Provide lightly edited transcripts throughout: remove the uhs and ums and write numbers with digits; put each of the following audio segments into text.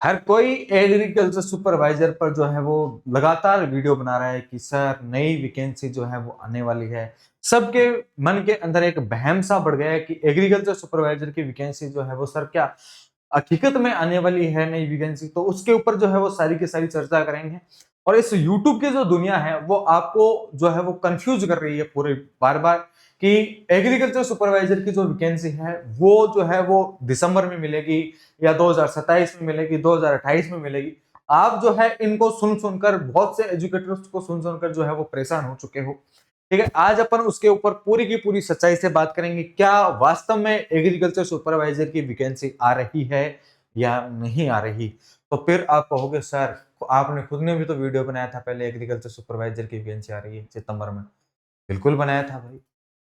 हर कोई agriculture supervisor पर जो है वो लगातार वीडियो बना रहा है कि सर नई वैकेंसी जो है वो आने वाली है। सबके मन के अंदर एक वहम सा बढ़ गया है कि एग्रीकल्चर सुपरवाइजर की वैकेंसी जो है वो सर क्या हकीकत में आने वाली है नई वैकेंसी। तो उसके ऊपर जो है वो सारी की सारी चर्चा करेंगे। और इस यूट्यूब की जो दुनिया है वो आपको जो है वो कंफ्यूज कर रही है पूरे बार बार कि एग्रीकल्चर सुपरवाइजर की जो वैकेंसी है वो जो है वो दिसंबर में मिलेगी या 2027 में मिलेगी, 2028 में मिलेगी। आप जो है इनको सुन सुनकर बहुत से एजुकेटर्स को सुन सुनकर जो है वो परेशान हो चुके हो। ठीक है, आज अपन उसके ऊपर पूरी की पूरी सच्चाई से बात करेंगे। क्या वास्तव में एग्रीकल्चर सुपरवाइजर की वैकेंसी आ रही है या नहीं आ रही? तो फिर आप कहोगे सर आपने खुद ने भी तो वीडियो बनाया था पहले एग्रीकल्चर सुपरवाइजर की वैकेंसी आ रही है सितंबर में। बिल्कुल बनाया था भाई,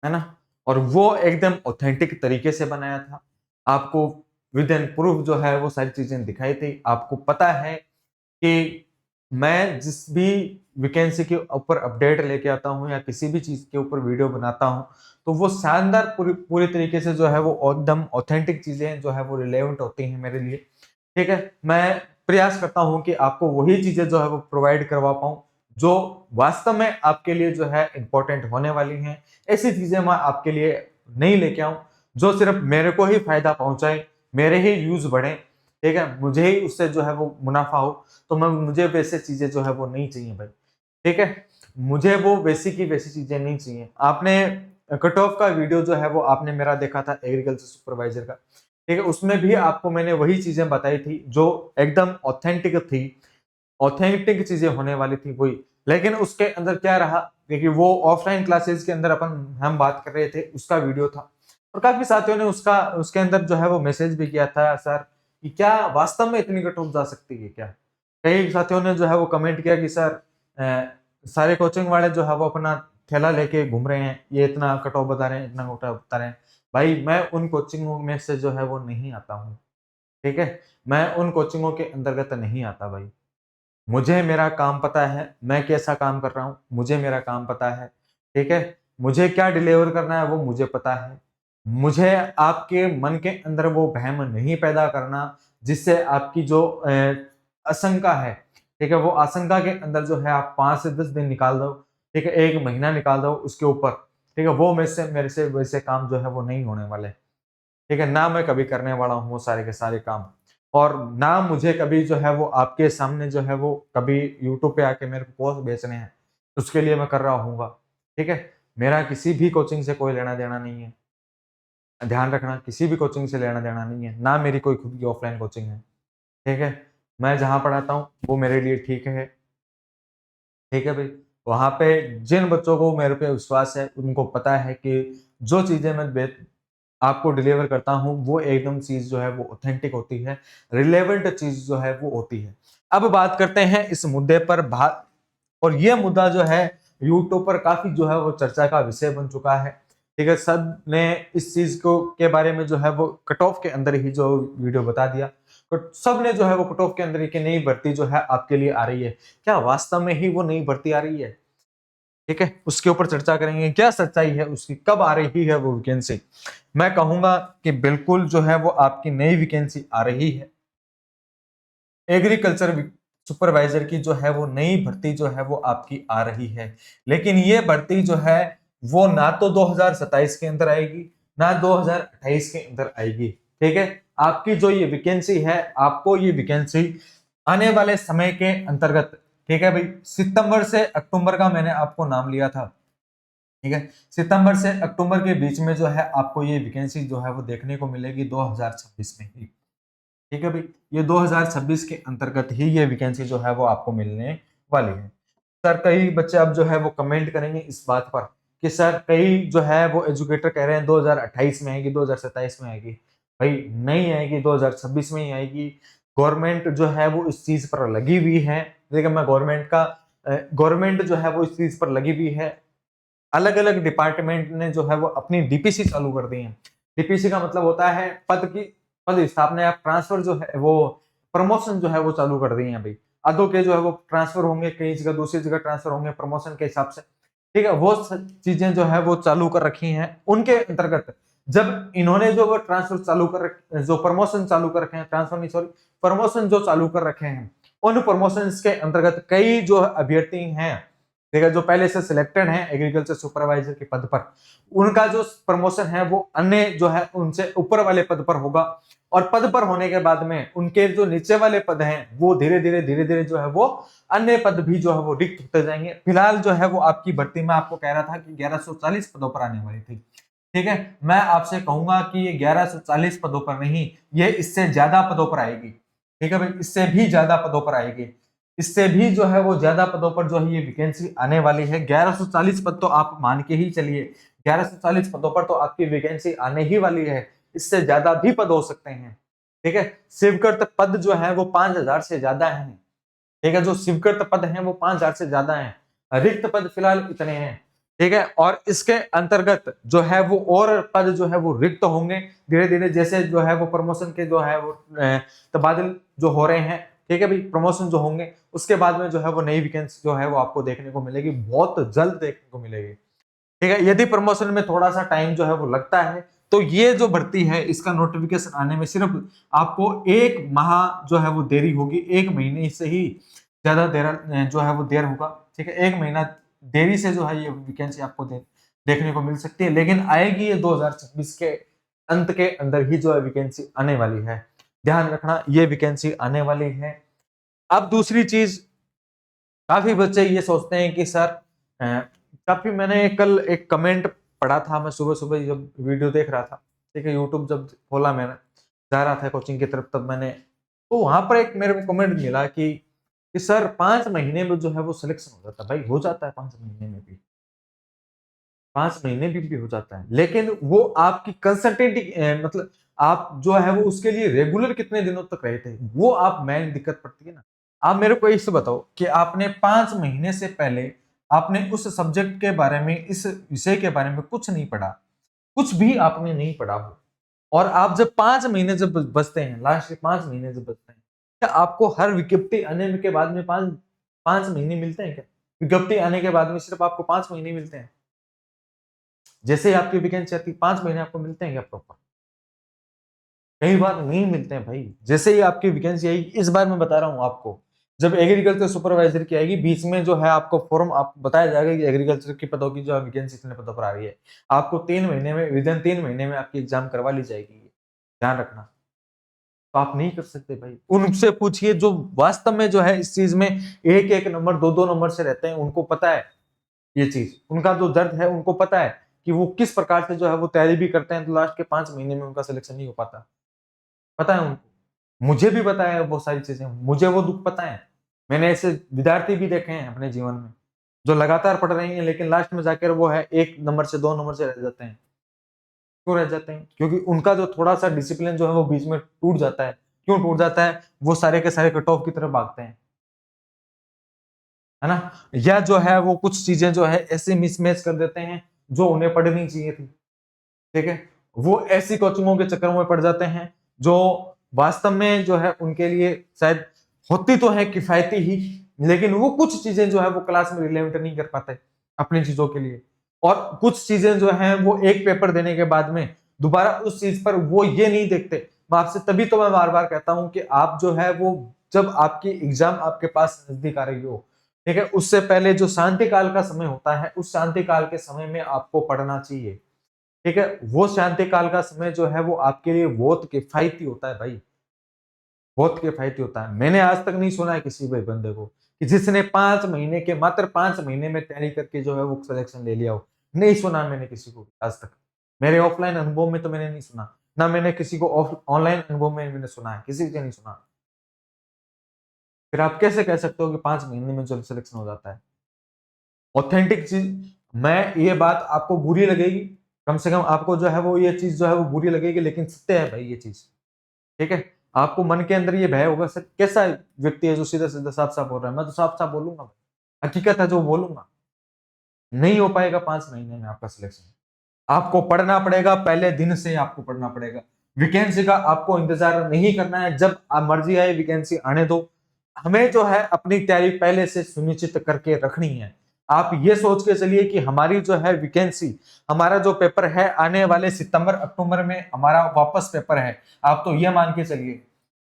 है ना? और वो एकदम ऑथेंटिक तरीके से बनाया था। आपको विद एन प्रूफ जो है वो सारी चीजें दिखाई थी। आपको पता है कि मैं जिस भी वैकेंसी के ऊपर अपडेट लेके आता हूँ या किसी भी चीज के ऊपर वीडियो बनाता हूँ तो वो शानदार पूरी पूरी तरीके से जो है वो एकदम ऑथेंटिक चीजें जो है वो रिलेवेंट होती हैं मेरे लिए। ठीक है, मैं प्रयास करता हूँ कि आपको वही चीजें जो है वो प्रोवाइड करवा पाऊँ जो वास्तव में आपके लिए जो है इंपॉर्टेंट होने वाली हैं। ऐसी चीजें मैं आपके लिए नहीं लेके आऊं जो सिर्फ मेरे को ही फायदा पहुंचाए, मेरे ही व्यूज बढ़े। ठीक है, मुझे ही उससे जो है वो मुनाफा हो। तो मैं मुझे वैसे चीजें जो है वो नहीं चाहिए भाई। ठीक है, मुझे वो वैसी की वैसी चीजें नहीं चाहिए। आपने कट ऑफ का वीडियो जो है वो आपने मेरा देखा था एग्रीकल्चर सुपरवाइजर का। ठीक है, उसमें भी आपको मैंने वही चीजें बताई थी जो एकदम ऑथेंटिक थी, ऑथेंटिक चीजें होने वाली थी वही। लेकिन उसके अंदर क्या रहा, देखिए वो ऑफलाइन क्लासेस के अंदर अपन हम बात कर रहे थे उसका वीडियो था। और काफी साथियों ने उसका उसके अंदर जो है वो मैसेज भी किया था सर कि क्या वास्तव में इतनी कट ऑफ जा सकती है क्या। कई साथियों ने जो है वो कमेंट किया कि सर सारे कोचिंग वाले जो है वो अपना थैला लेके घूम रहे हैं, ये इतना कट ऑफ बता रहे हैं, इतना कट ऑफ बता रहे हैं। भाई मैं उन कोचिंगों में से जो है वो नहीं आता हूँ। ठीक है, मैं उन कोचिंगों के अंतर्गत नहीं आता भाई। मुझे मेरा काम पता है, मैं कैसा काम कर रहा हूँ, मुझे मेरा काम पता है। ठीक है, मुझे क्या डिलीवर करना है वो मुझे पता है। मुझे आपके मन के अंदर वो वहम नहीं पैदा करना जिससे आपकी जो आशंका है, ठीक है, वो आशंका के अंदर जो है आप 5 से 10 दिन निकाल दो, ठीक है, 1 महीना निकाल दो उसके ऊपर। ठीक है, वो मेरे से वैसे काम जो है वो नहीं होने वाले। ठीक है, ना मैं कभी करने वाला हूँ वो सारे के सारे काम। और ना मुझे कभी जो है वो आपके सामने जो है वो कभी यूट्यूब पे आके मेरे को कोर्स बेचने हैं, उसके लिए मैं कर रहा हूँगा। ठीक है, मेरा किसी भी कोचिंग से कोई लेना देना नहीं है। ध्यान रखना, किसी भी कोचिंग से लेना देना नहीं है, ना मेरी कोई खुद की ऑफलाइन कोचिंग है। ठीक है, मैं जहाँ पढ़ाता हूँ वो मेरे लिए ठीक है। ठीक है भाई, वहाँ पे जिन बच्चों को मेरे पे विश्वास है उनको पता है कि जो चीजें मैं आपको डिलीवर करता हूँ वो एकदम चीज जो है वो ऑथेंटिक होती है, रिलेवेंट चीज जो है वो होती है। अब बात करते हैं इस मुद्दे पर और ये मुद्दा जो है यूट्यूब पर काफी जो है वो चर्चा का विषय बन चुका है। ठीक है, सब ने इस चीज को के बारे में जो है वो कट ऑफ के अंदर ही जो वीडियो बता दिया। तो सब ने जो है वो कट ऑफ के अंदर ही कि नई भर्ती जो है आपके लिए आ रही है। क्या वास्तव में ही वो नई भर्ती आ रही है? ठीक है, उसके ऊपर चर्चा करेंगे, क्या सच्चाई है उसकी, कब आ रही है वो वैकेंसी। मैं कहूंगा कि बिल्कुल जो है वो आपकी नई वैकेंसी आ रही है। एग्रीकल्चर सुपरवाइजर की जो है वो नई भर्ती जो है वो आपकी आ रही है। लेकिन ये भर्ती जो है वो ना तो 2027 के अंदर आएगी ना 2028 के अंदर आएगी। ठीक है, आपकी जो ये वैकेंसी है, आपको ये वैकेंसी आने वाले समय के अंतर्गत, ठीक है भाई, सितंबर से अक्टूबर का मैंने आपको नाम लिया था। ठीक है, सितंबर से अक्टूबर के बीच में जो है आपको ये वैकेंसी जो है वो देखने को मिलेगी 2026 में ही। ठीक है भाई, ये 2026 के अंतर्गत ही ये वैकेंसी जो है वो आपको मिलने वाली है। सर कई बच्चे अब जो है वो कमेंट करेंगे इस बात पर कि सर कई जो है वो एजुकेटर कह रहे हैं 2028 में आएगी, 2027 में आएगी। भाई नहीं आएगी, 2026 में ही आएगी। गवर्नमेंट जो है वो इस चीज पर लगी हुई है। देखिए मैं गवर्नमेंट जो है वो इस चीज पर लगी हुई है। अलग अलग डिपार्टमेंट ने जो है वो अपनी डीपीसी चालू कर दी है। डीपीसी का मतलब होता है पद स्थापना या ट्रांसफर जो है वो प्रमोशन जो है वो चालू कर दी है भाई। आधो के जो है वो ट्रांसफर होंगे, कई जगह दूसरी जगह ट्रांसफर होंगे प्रमोशन के हिसाब से। ठीक है, वो चीजें जो है वो चालू कर रखी हैं। उनके अंतर्गत जब इन्होंने जो वो ट्रांसफर चालू कर जो प्रमोशन चालू कर रखे हैं, ट्रांसफर नहीं सॉरी, प्रमोशन जो चालू कर रखे हैं, उन प्रमोशंस के अंतर्गत कई जो अभ्यर्थी हैं, ठीक है, जो पहले से सिलेक्टेड हैं एग्रीकल्चर सुपरवाइजर के पद पर, उनका जो प्रमोशन है वो अन्य जो है उनसे ऊपर वाले पद पर होगा, और पद पर होने के बाद में उनके जो नीचे वाले पद हैं वो धीरे धीरे जो है वो अन्य पद भी जो है वो रिक्त होते जाएंगे। फिलहाल जो है वो आपकी भर्ती में आपको कह रहा था कि 1140 पदों पर आने वाली थी, ठीक है। मैं आपसे कहूंगा कि ये 1140 पदों पर नहीं, ये इससे ज्यादा पदों पर आएगी, ठीक है भाई, इससे भी ज्यादा पदों पर आएगी, इससे भी जो है वो ज्यादा पदों पर जो है ये वैकेंसी आने वाली है। 1140 पद तो आप मान के ही चलिए, 1140 पदों पर तो आपकी वैकेंसी आने ही वाली है, इससे ज्यादा भी पद हो सकते हैं, ठीक है। स्वीकृत पद जो है वो 5000 से ज्यादा है, ठीक है, जो स्वीकृत पद हैं वो 5000 से ज्यादा हैं, रिक्त पद फिलहाल इतने हैं, ठीक है। और इसके अंतर्गत जो है वो और पद जो है वो रिक्त होंगे धीरे धीरे, जैसे जो है वो प्रमोशन के जो है वो तबादल जो हो रहे हैं, ठीक है भाई, प्रमोशन जो होंगे उसके बाद में जो है वो नई वैकेंसी जो है वो आपको देखने को मिलेगी, बहुत जल्द देखने को मिलेगी, ठीक है। यदि प्रमोशन में थोड़ा सा टाइम जो है वो लगता है तो ये जो भर्ती है इसका नोटिफिकेशन आने में सिर्फ आपको 1 माह जो है वो देरी होगी, 1 महीने से ही ज्यादा देर जो है वो देर होगा, ठीक है। 1 महीना देरी से जो है ये वैकेंसी आपको देखने को मिल सकती है, लेकिन आएगी ये 2026 के अंत के अंदर ही जो है वैकेंसी आने वाली है, ध्यान रखना ये वैकेंसी आने वाली है। अब दूसरी चीज, काफी बच्चे ये सोचते हैं कि सर काफी, मैंने कल एक कमेंट पढ़ा था, मैं सुबह सुबह जब वीडियो देख रहा था, ठीक है, यूट्यूब जब खोला मैंने, जा रहा था कोचिंग की तरफ, तब मैंने, तो वहां पर एक मेरे को कमेंट मिला कि सर 5 महीने में जो है वो सिलेक्शन हो जाता है। भाई हो जाता है 5 महीने में भी, 5 महीने भी हो जाता है, लेकिन वो आपकी कंसल्टेंट मतलब आप जो है वो उसके लिए रेगुलर कितने दिनों तक रहे थे, वो आप मेन दिक्कत पड़ती है ना। आप मेरे को इससे बताओ कि आपने 5 महीने से पहले आपने उस सब्जेक्ट के बारे में, इस विषय के बारे में कुछ नहीं पढ़ा, कुछ भी आपने नहीं पढ़ा हो, और आप जब 5 महीने जब बचते हैं, लास्ट के 5 महीने जब बचते हैं, क्या आपको हर विज्ञप्ति आने के बाद में 5 महीने मिलते हैं क्या? विज्ञप्ति आने के बाद में सिर्फ आपको 5 महीने मिलते हैं? जैसे ही आपकी वैकेंसी आती है 5 महीने आपको मिलते हैं क्या प्रॉपर? कई बार नहीं मिलते हैं भाई। जैसे ही आपकी वैकेंसी आएगी, इस बार मैं बता रहा हूँ आपको, जब एग्रीकल्चर सुपरवाइजर की आएगी, बीच में जो है आपको फॉर्म आप बताया जाएगा कि एग्रीकल्चर की पदों की जो वैकेंसी इतने पदों पर आ रही है, आपको 3 महीने में, विदिन 3 महीने में आपकी एग्जाम करवा ली जाएगी, ध्यान रखना। तो आप नहीं कर सकते भाई, उनसे पूछिए जो वास्तव में जो है इस चीज में एक एक नंबर, दो दो नंबर से रहते हैं, उनको पता है ये चीज, उनका जो दर्द है उनको पता है कि वो किस प्रकार से जो है वो तैयारी भी करते हैं, तो लास्ट के 5 महीने में उनका सिलेक्शन नहीं हो पाता, पता है उनको। मुझे भी पता है बहुत सारी चीजें, मुझे वो दुख पता है। मैंने ऐसे विद्यार्थी भी देखे हैं अपने जीवन में जो लगातार पढ़ रहे हैं, लेकिन लास्ट में जाकर वो है 1 नंबर से 2 नंबर से रह जाते हैं। क्यों रह जाते हैं? क्योंकि उनका जो थोड़ा सा डिसिप्लिन जो है वो बीच में टूट जाता है। क्यों टूट जाता है? वो सारे के सारे कट ऑफ की तरफ भागते हैं, है ना? या जो है वो कुछ चीजें जो है ऐसे मिसमैच कर देते हैं जो उन्हें पढ़नी चाहिए थी, ठीक है। वो ऐसी कोचिंगों के चक्कर में पड़ जाते हैं जो वास्तव में जो है उनके लिए शायद होती तो है किफायती ही, लेकिन वो कुछ चीजें जो है वो क्लास में रिलेवेंट नहीं कर पाते अपनी चीजों के लिए, और कुछ चीजें जो है वो एक पेपर देने के बाद में दोबारा उस चीज पर वो ये नहीं देखते। मैं आपसे तभी तो मैं बार बार कहता हूं कि आप जो है वो, जब आपकी एग्जाम आपके पास नजदीक आ रही हो, ठीक है, उससे पहले जो शांति काल का समय होता है, उस शांति काल के समय में आपको पढ़ना चाहिए, ठीक है। वो शांति काल का समय जो है वो आपके लिए बहुत किफायती होता है भाई, बहुत किफायती होता है। मैंने आज तक नहीं सुना है किसी भी बंदे को कि जिसने 5 महीने के, मात्र 5 महीने में तैयारी करके जो है वो सिलेक्शन ले लिया हो। नहीं सुना मैंने किसी को आज तक। मेरे ऑफलाइन अनुभव में तो मैंने नहीं सुना, ना मैंने किसी को ऑनलाइन अनुभव में मैंने सुना है, किसी से नहीं सुना। फिर आप कैसे कह सकते हो कि 5 महीने में जो सिलेक्शन हो जाता है? ऑथेंटिक चीज, मैं ये बात आपको बुरी लगेगी, कम से कम आपको जो है वो ये चीज जो है वो बुरी लगेगी, लेकिन सत्य है भाई ये चीज, ठीक है। आपको मन के अंदर ये भय होगा, सर कैसा व्यक्ति है जो सीधा सीधा साफ साफ बोल रहा है, मैं तो साफ साफ बोलूंगा, हकीकत है जो बोलूंगा। नहीं हो पाएगा 5 महीने में आपका सिलेक्शन। आपको पढ़ना पड़ेगा, पहले दिन से आपको पढ़ना पड़ेगा। वैकेंसी का आपको इंतजार नहीं करना है, जब आप मर्जी आए वैकेंसी आने दो। हमें जो है अपनी तैयारी पहले से सुनिश्चित करके रखनी है। आप ये सोच के चलिए कि हमारी जो है वैकेंसी, हमारा जो पेपर है आने वाले सितंबर अक्टूबर में हमारा वापस पेपर है, आप तो ये मान के चलिए,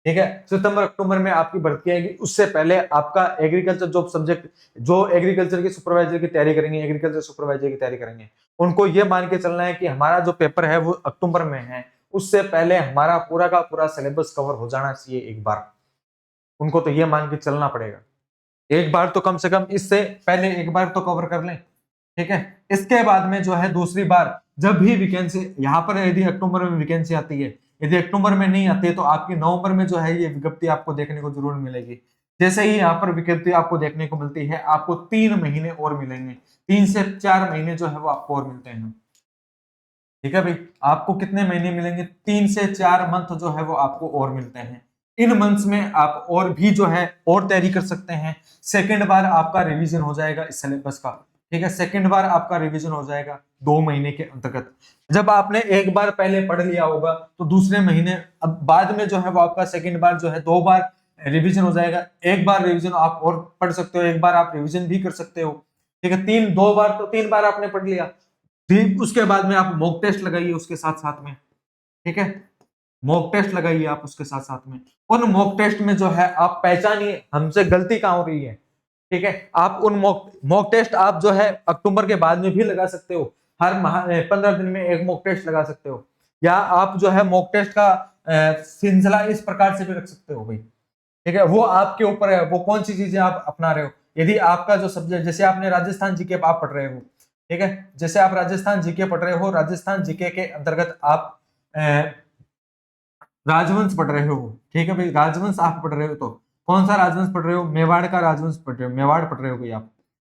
ठीक है, सितंबर अक्टूबर में आपकी भर्ती आएगी, उससे पहले आपका एग्रीकल्चर जॉब सब्जेक्ट, जो एग्रीकल्चर की सुपरवाइजर की तैयारी करेंगे, एग्रीकल्चर सुपरवाइजर की तैयारी करेंगे, उनको ये मान के चलना है कि हमारा जो पेपर है वो अक्टूबर में है, उससे पहले हमारा पूरा का पूरा सिलेबस कवर हो जाना चाहिए एक बार। उनको तो ये मान के चलना पड़ेगा, एक बार तो कम से कम इससे पहले एक बार तो कवर कर लें, ठीक है। इसके बाद में जो है दूसरी बार जब भी वैकेंसी, यहाँ पर यदि अक्टूबर में वैकेंसी आती है, यदि अक्टूबर में नहीं आती है तो आपकी नवंबर में जो है ये विज्ञप्ति आपको देखने को जरूर मिलेगी। जैसे ही यहाँ पर विज्ञप्ति आपको देखने को मिलती है, आपको 3 महीने और मिलेंगे, 3 से 4 महीने जो है वो आपको और मिलते हैं, ठीक है भाई। आपको कितने महीने मिलेंगे? 3 से 4 मंथ जो है वो आपको और मिलते हैं। इन मंथ्स में आप और भी जो है और तैयारी कर सकते हैं। सेकंड बार आपका रिवीजन हो जाएगा इस सिलेबस का, ठीक है, सेकंड बार आपका रिवीजन हो जाएगा 2 महीने के अंतर्गत। जब आपने एक बार पहले पढ़ लिया होगा तो दूसरे महीने अब बाद में जो है वो आपका सेकंड बार जो है 2 बार रिवीजन हो जाएगा। एक बार रिवीजन आप और पढ़ सकते हो, एक बार आप रिवीजन भी कर सकते हो, ठीक है। 2 बार तो 3 बार आपने पढ़ लिया, फिर उसके बाद में आप मॉक टेस्ट लगाइए उसके साथ साथ में, ठीक है, मॉक टेस्ट लगाइए आप उसके साथ साथ में। उन मॉक टेस्ट में जो है आप पहचानिए हमसे गलती कहां हो रही है, ठीक है। आप उन मॉक टेस्ट आप जो है अक्टूबर के बाद में भी लगा सकते हो, हर 15 दिन में एक मॉक टेस्ट लगा सकते हो, या आप जो है मॉक टेस्ट का सिलसिला इस प्रकार से भी रख सकते हो भाई, ठीक है। वो आपके ऊपर है, वो कौन सी चीजें आप अपना रहे हो। यदि आपका जो सब्जेक्ट, जैसे आपने राजस्थान जीके आप पढ़ रहे हो, ठीक है, जैसे आप राजस्थान जीके पढ़ रहे हो, राजस्थान जीके के अंतर्गत आप राजवंश पढ़ रहे हो, ठीक है भाई, राजवंश आप पढ़ रहे हो, तो कौन सा राजवंश पढ़ रहे हो? मेवाड़ का राजवंश पढ़ रहे हो, मेवाड़ पढ़ रहे हो भाई आप,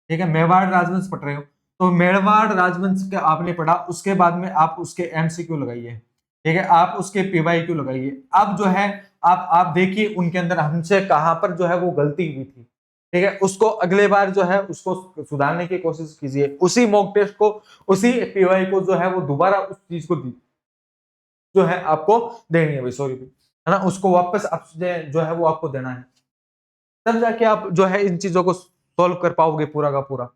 ठीक है, मेवाड़ राजवंश पढ़ रहे हो, तो मेवाड़ राजवंश का आपने पढ़ा, उसके बाद में आप उसके एमसीक्यू लगाइए, ठीक है, आप उसके पीवाईक्यू लगाइए। अब जो है आप देखिए उनके अंदर हमसे कहां पर जो है वो गलती हुई थी, ठीक है, उसको अगले बार जो है उसको सुधारने की कोशिश कीजिए, उसी मॉक टेस्ट को, उसी पीवाई को जो है वो दोबारा उस चीज को जो है आपको देनी है भाई, सॉरी है ना, उसको वापस आप जो है वो आपको देना है, तब जाके आप जो है इन चीजों को सॉल्व कर पाओगे पूरा का पूरा।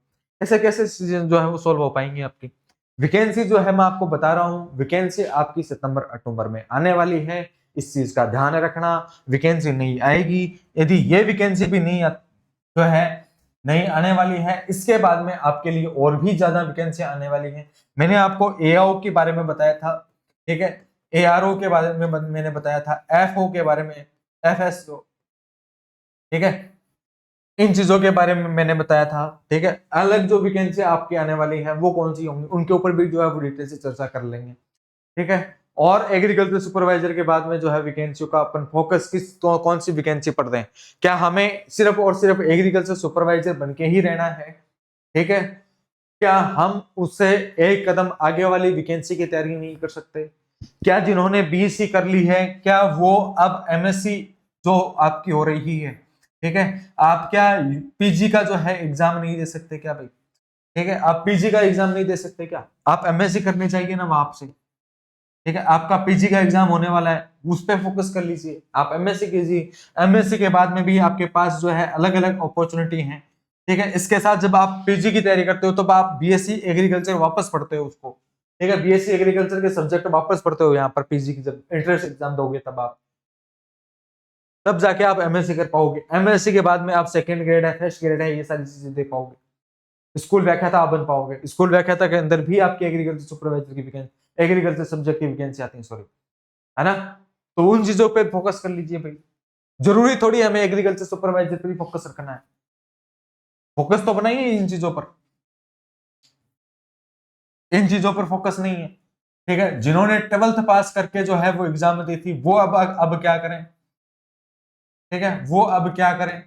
ऐसे कैसे चीजें जो है वो सॉल्व हो पाएंगी आपकी। वैकेंसी जो है मैं आपको बता रहा हूँ, वैकेंसी आपकी सितंबर अक्टूबर में आने वाली है, इस चीज का ध्यान रखना। वैकेंसी नहीं आएगी, यदि ये वैकेंसी भी नहीं जो है नहीं आने वाली है, इसके बाद में आपके लिए और भी ज्यादा वैकेंसी आने वाली है। मैंने आपको एआओ के बारे में बताया था, ठीक है, एआरओ के बारे में मैंने बताया था, एफओ के बारे में, एफएसओ, ठीक है, इन चीजों के बारे में मैंने बताया था, ठीक है। अलग जो वैकेंसी आपकी आने वाली है वो कौन सी होंगी, उनके ऊपर भी जो है वो डिटेल से चर्चा कर लेंगे, ठीक है। और एग्रीकल्चर सुपरवाइजर के बाद में जो है वैकेंसियों का अपन फोकस कौन सी वैकेंसी पर दें, क्या हमें सिर्फ और सिर्फ एग्रीकल्चर सुपरवाइजर बन के ही रहना है, ठीक है, क्या हम उससे एक कदम आगे वाली वैकेंसी की तैयारी नहीं कर सकते? क्या जिन्होंने बीएससी कर ली है, क्या वो अब एमएससी जो आपकी हो रही है, ठीक है, आप क्या पीजी का जो है एग्जाम नहीं दे सकते क्या भाई, ठीक है, आप पीजी का एग्जाम नहीं दे सकते क्या? आप एमएससी करनी चाहिए ना वहां से, ठीक है, आपका पीजी का एग्जाम होने वाला है, उस पर फोकस कर लीजिए, आप एमएससी कीजिए। एमएससी के बाद में भी आपके पास जो है अलग अलग अपॉर्चुनिटी है, ठीक है। इसके साथ जब आप पीजी की तैयारी करते हो तब आप बीएससी एग्रीकल्चर वापस पढ़ते हो उसको, ठीक है, बीएससी एग्रीकल्चर के सब्जेक्ट वापस पढ़ते हो यहाँ पर पीजी की, जब एंट्रेंस एग्जाम दोगे तब जाके आप एमएससी कर पाओगे। एमएससी के बाद में आप सेकंड ग्रेड है, फर्स्ट ग्रेड है, ये सारी चीजें दे पाओगे, स्कूल व्याख्याता आप बन पाओगे। स्कूल व्याख्याता के अंदर भी आपकी एग्रीकल्चर सुपरवाइजर की वैकेंसी, एग्रीकल्चर सब्जेक्ट की वैकेंसी आती है, सॉरी, है ना। तो उन चीजों पे फोकस कर लीजिए भाई, जरूरी थोड़ी हमें एग्रीकल्चर सुपरवाइजर पे भी फोकस रखना है, फोकस तो बनाइए इन चीजों पर, इन चीजों पर फोकस नहीं है, ठीक है। जिन्होंने 12th पास करके जो है वो एग्जाम दी थी वो अब क्या करें, ठीक है, वो अब क्या करें।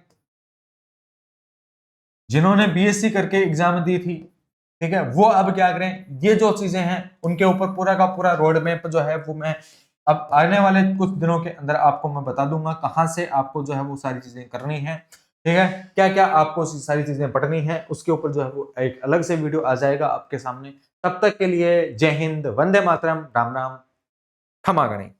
जिन्होंने बीएससी करके एग्जाम दी थी, ठीक है, वो अब क्या करें। ये जो चीजें हैं उनके ऊपर पूरा का पूरा रोड मैप जो है वो मैं अब आने वाले कुछ दिनों के अंदर आपको मैं बता दूंगा, कहां से आपको जो है वो सारी चीजें करनी है, ठीक है, क्या क्या आपको सारी चीजें पढ़नी है, उसके ऊपर जो है वो एक अलग से वीडियो आ जाएगा आपके सामने। तब तक के लिए जय हिंद, वंदे मातरम, राम राम, क्षमा करें।